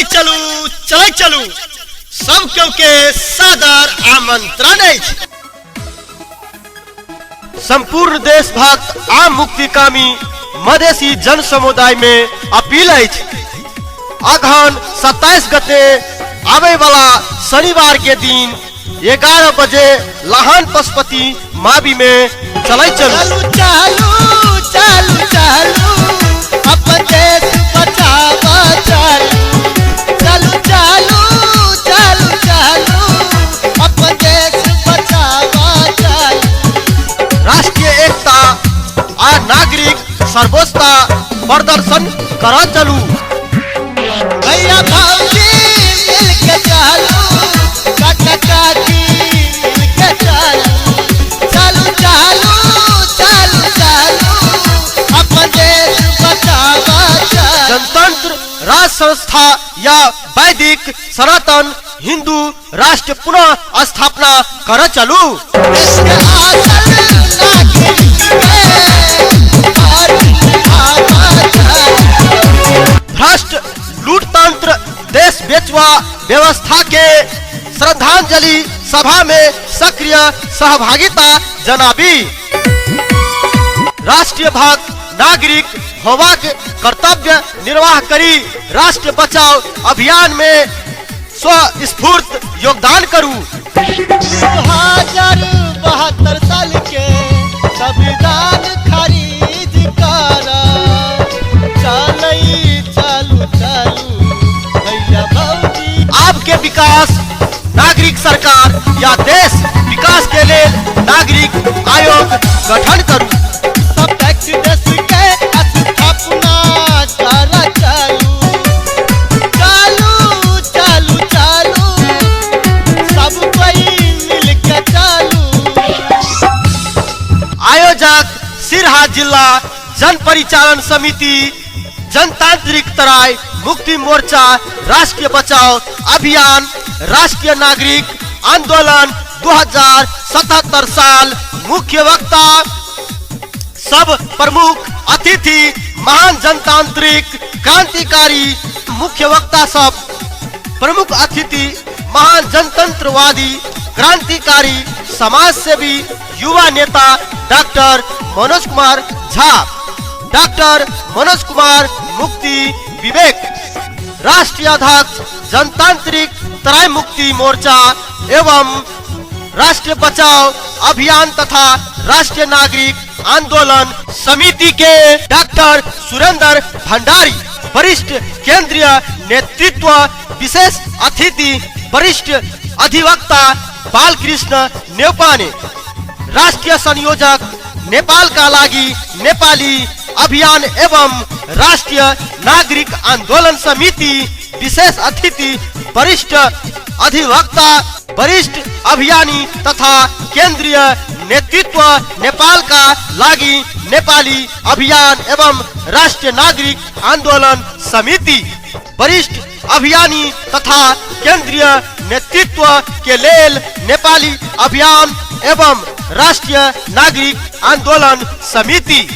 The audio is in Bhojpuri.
चलू सब केहू के सादर आमंत्रण अछि। संपूर्ण देशभक्त आम मुक्तिकामी मधेसी जन समुदाय में अपील अछि। अगहन 27 गते आवे वाला शनिवार के दिन 11 बजे लाहन पशुपति मावी में चलू अपन देश बचावा चलू अपन देश बचावा राष्ट्रीय एकता और नागरिक सर्वोच्चता प्रदर्शन करा चलू। भैया भाभी मिलके चलू, काका काकी मिलके चलू अपन देश बचावा जनतंत्र राज संस्था या वैदिक सनातन हिंदू राष्ट्र पुनः स्थापना कर चलू। भ्रष्ट लूटतंत्र देश बेचवा व्यवस्था के श्रद्धांजलि सभा में सक्रिय सहभागिता जनाबी। राष्ट्रीय भक्त नागरिक होबाक कर्तव्य निर्वाह करी राष्ट्र बचाओ अभियान में स्वस्फूर्त योगदान करू। 2072 साल के संविधान खरीद कर चलू भैया भौजी। आपके विकास नागरिक सरकार या देश विकास के लिए नागरिक आयोग गठन करू। सब टैक्स देश के स्थापना कर चलू सब कोई मिलके चलू। आयोजक सिरहा जिला जन परिचालन समिति जनतांत्रिक तराई मुक्ति मोर्चा राष्ट्रीय बचाओ अभियान राष्ट्रीय नागरिक आंदोलन 2077 साल। मुख्य वक्ता सब प्रमुख अतिथि महान जनतांत्रिक क्रांतिकारी मुख्य वक्ता सब प्रमुख अतिथि महान जनतंत्रवादी क्रांतिकारी समाज सेवी युवा नेता डॉक्टर मनोज कुमार झा, डॉक्टर मनोज कुमार मुक्ति विवेक, राष्ट्रीय अध्यक्ष जनतांत्रिक तराई मुक्ति मोर्चा एवं राष्ट्रीय बचाओ अभियान तथा राष्ट्रीय नागरिक आंदोलन समिति के डॉक्टर सुरेंद्र भंडारी, वरिष्ठ केंद्रीय नेतृत्व, विशेष अतिथि वरिष्ठ अधिवक्ता बालकृष्ण नेपाने, राष्ट्रीय संयोजक नेपाल का लागी नेपाली अभियान एवं राष्ट्रीय नागरिक आंदोलन समिति, विशेष अतिथि वरिष्ठ अधिवक्ता वरिष्ठ अभियानी तथा केंद्रीय नेतृत्व नेपाल का लागी नेपाली अभियान एवं राष्ट्रीय नागरिक आंदोलन समिति, वरिष्ठ अभियानी तथा केंद्रीय नेतृत्व के लेल नेपाली अभियान एवं राष्ट्रीय नागरिक आंदोलन समिति।